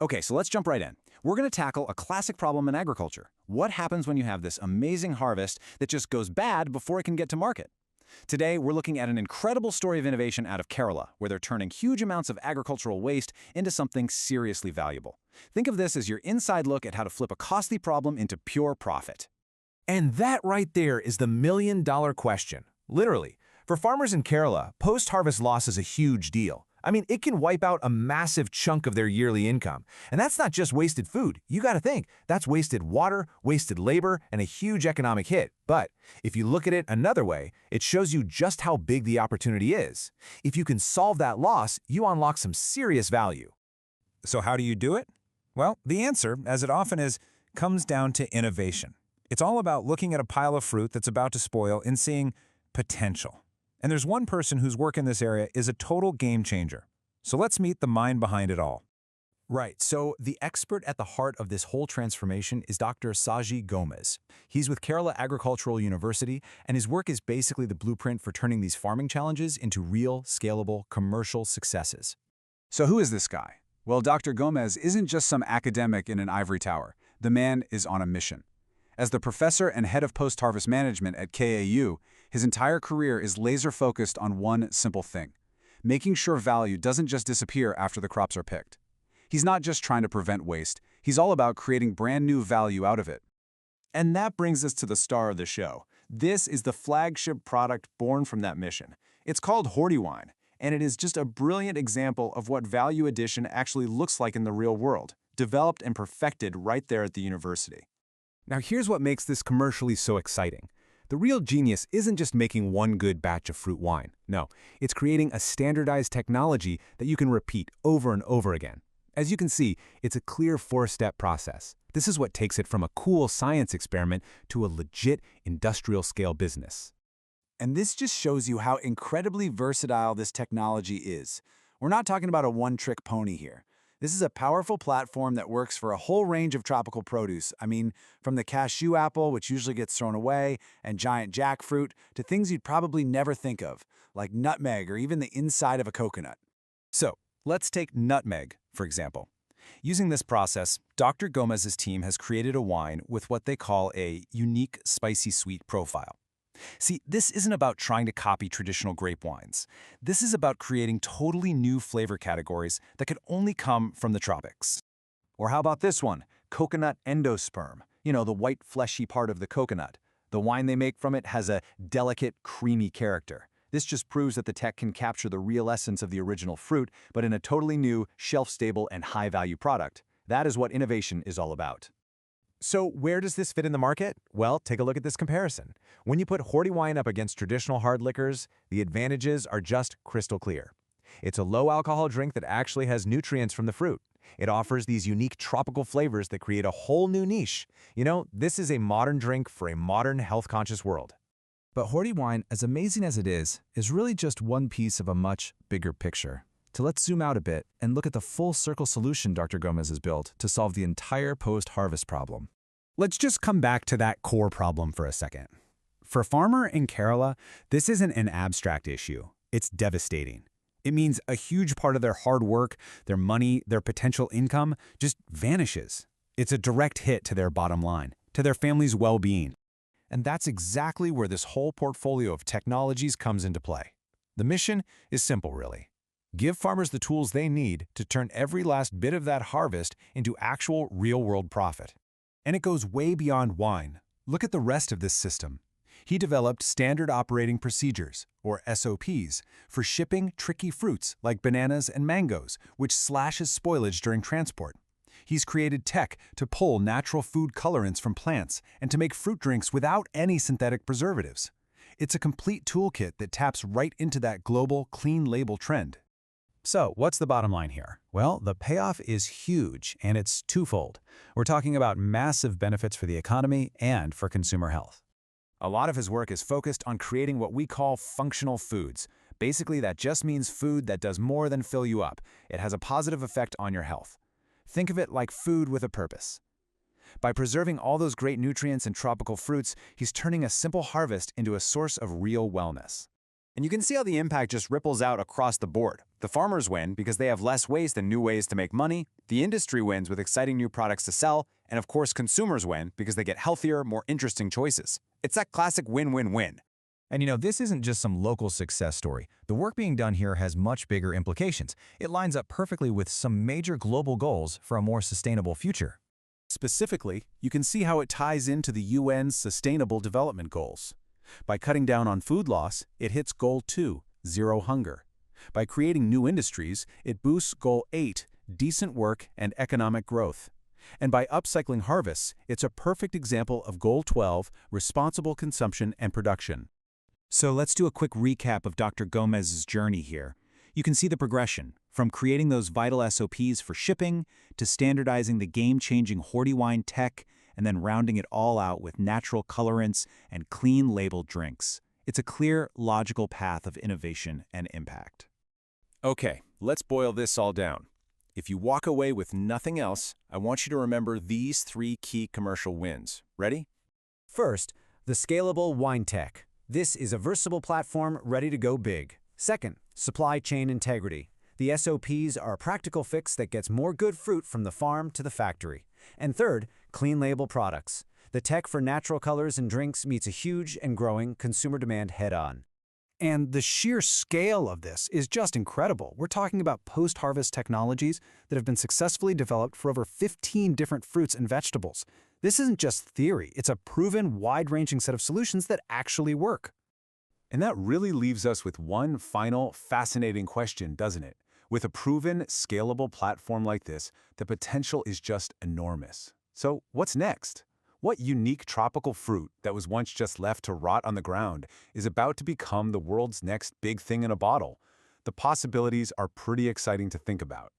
Okay, so let's jump right in. We're going to tackle a classic problem in agriculture. What happens when you have this amazing harvest that just goes bad before it can get to market? Today, we're looking at an incredible story of innovation out of Kerala, where they're turning huge amounts of agricultural waste into something seriously valuable. Think of this as your inside look at how to flip a costly problem into pure profit. And that right there is the million-dollar question. Literally, for farmers in Kerala, post-harvest loss is a huge deal. I mean, it can wipe out a massive chunk of their yearly income. And that's not just wasted food. You gotta think, that's wasted water, wasted labor, and a huge economic hit. But if you look at it another way, it shows you just how big the opportunity is. If you can solve that loss, you unlock some serious value. So how do you do it? Well, the answer, as it often is, comes down to innovation. It's all about looking at a pile of fruit that's about to spoil and seeing potential. And there's one person whose work in this area is a total game changer. So let's meet the mind behind it all. Right, so the expert at the heart of this whole transformation is Dr. Saji Gomez. He's with Kerala Agricultural University, and his work is basically the blueprint for turning these farming challenges into real, scalable, commercial successes. So who is this guy? Well, Dr. Gomez isn't just some academic in an ivory tower. The man is on a mission. As the professor and head of post-harvest management at KAU, his entire career is laser-focused on one simple thing: making sure value doesn't just disappear after the crops are picked. He's not just trying to prevent waste, he's all about creating brand new value out of it. And that brings us to the star of the show. This is the flagship product born from that mission. It's called Horti-Wine, and it is just a brilliant example of what value addition actually looks like in the real world, developed and perfected right there at the university. Now here's what makes this commercially so exciting. The real genius isn't just making one good batch of fruit wine. No, it's creating a standardized technology that you can repeat over and over again. As you can see, it's a clear four-step process. This is what takes it from a cool science experiment to a legit industrial-scale business. And this just shows you how incredibly versatile this technology is. We're not talking about a one-trick pony here. This is a powerful platform that works for a whole range of tropical produce. I mean, from the cashew apple, which usually gets thrown away, and giant jackfruit, to things you'd probably never think of, like nutmeg or even the inside of a coconut. So, let's take nutmeg, for example. Using this process, Dr. Gomez's team has created a wine with what they call a unique spicy sweet profile. See, this isn't about trying to copy traditional grape wines. This is about creating totally new flavor categories that could only come from the tropics. Or how about this one? Coconut endosperm. You know, the white fleshy part of the coconut. The wine they make from it has a delicate, creamy character. This just proves that the tech can capture the real essence of the original fruit, but in a totally new, shelf-stable, and high-value product. That is what innovation is all about. So where does this fit in the market? Well, take a look at this comparison. When you put Horti-Wine up against traditional hard liquors, the advantages are just crystal clear. It's a low-alcohol drink that actually has nutrients from the fruit. It offers these unique tropical flavors that create a whole new niche. You know, this is a modern drink for a modern, health-conscious world. But Horti-Wine, as amazing as it is really just one piece of a much bigger picture. So let's zoom out a bit and look at the full-circle solution Dr. Gomez has built to solve the entire post-harvest problem. Let's just come back to that core problem for a second. For a farmer in Kerala, this isn't an abstract issue. It's devastating. It means a huge part of their hard work, their money, their potential income just vanishes. It's a direct hit to their bottom line, to their family's well-being. And that's exactly where this whole portfolio of technologies comes into play. The mission is simple, really. Give farmers the tools they need to turn every last bit of that harvest into actual real-world profit. And it goes way beyond wine. Look at the rest of this system. He developed standard operating procedures, or SOPs, for shipping tricky fruits like bananas and mangoes, which slashes spoilage during transport. He's created tech to pull natural food colorants from plants and to make fruit drinks without any synthetic preservatives. It's a complete toolkit that taps right into that global clean label trend. So, what's the bottom line here? Well, the payoff is huge, and it's twofold. We're talking about massive benefits for the economy and for consumer health. A lot of his work is focused on creating what we call functional foods. Basically, that just means food that does more than fill you up. It has a positive effect on your health. Think of it like food with a purpose. By preserving all those great nutrients and tropical fruits, he's turning a simple harvest into a source of real wellness. And you can see how the impact just ripples out across the board. The farmers win because they have less waste and new ways to make money, the industry wins with exciting new products to sell, and of course consumers win because they get healthier, more interesting choices. It's that classic win-win-win. And this isn't just some local success story. The work being done here has much bigger implications. It lines up perfectly with some major global goals for a more sustainable future. Specifically, you can see how it ties into the UN's Sustainable Development Goals. By cutting down on food loss, it hits Goal 2, Zero Hunger. By creating new industries, it boosts Goal 8, Decent Work and Economic Growth. And by upcycling harvests, it's a perfect example of Goal 12, Responsible Consumption and Production. So let's do a quick recap of Dr. Gomez's journey here. You can see the progression, from creating those vital SOPs for shipping, to standardizing the game-changing Horti-Wine tech, and then rounding it all out with natural colorants and clean labeled drinks. It's a clear, logical path of innovation and impact. Okay, let's boil this all down. If you walk away with nothing else, I want you to remember these 3 key commercial wins. Ready? First, the scalable wine tech. This is a versatile platform ready to go big. Second, supply chain integrity. The SOPs are a practical fix that gets more good fruit from the farm to the factory. And third, clean label products. The tech for natural colors and drinks meets a huge and growing consumer demand head-on. And the sheer scale of this is just incredible. We're talking about post-harvest technologies that have been successfully developed for over 15 different fruits and vegetables. This isn't just theory, it's a proven, wide-ranging set of solutions that actually work. And that really leaves us with one final, fascinating question, doesn't it? With a proven, scalable platform like this, the potential is just enormous. So what's next? What unique tropical fruit that was once just left to rot on the ground is about to become the world's next big thing in a bottle? The possibilities are pretty exciting to think about.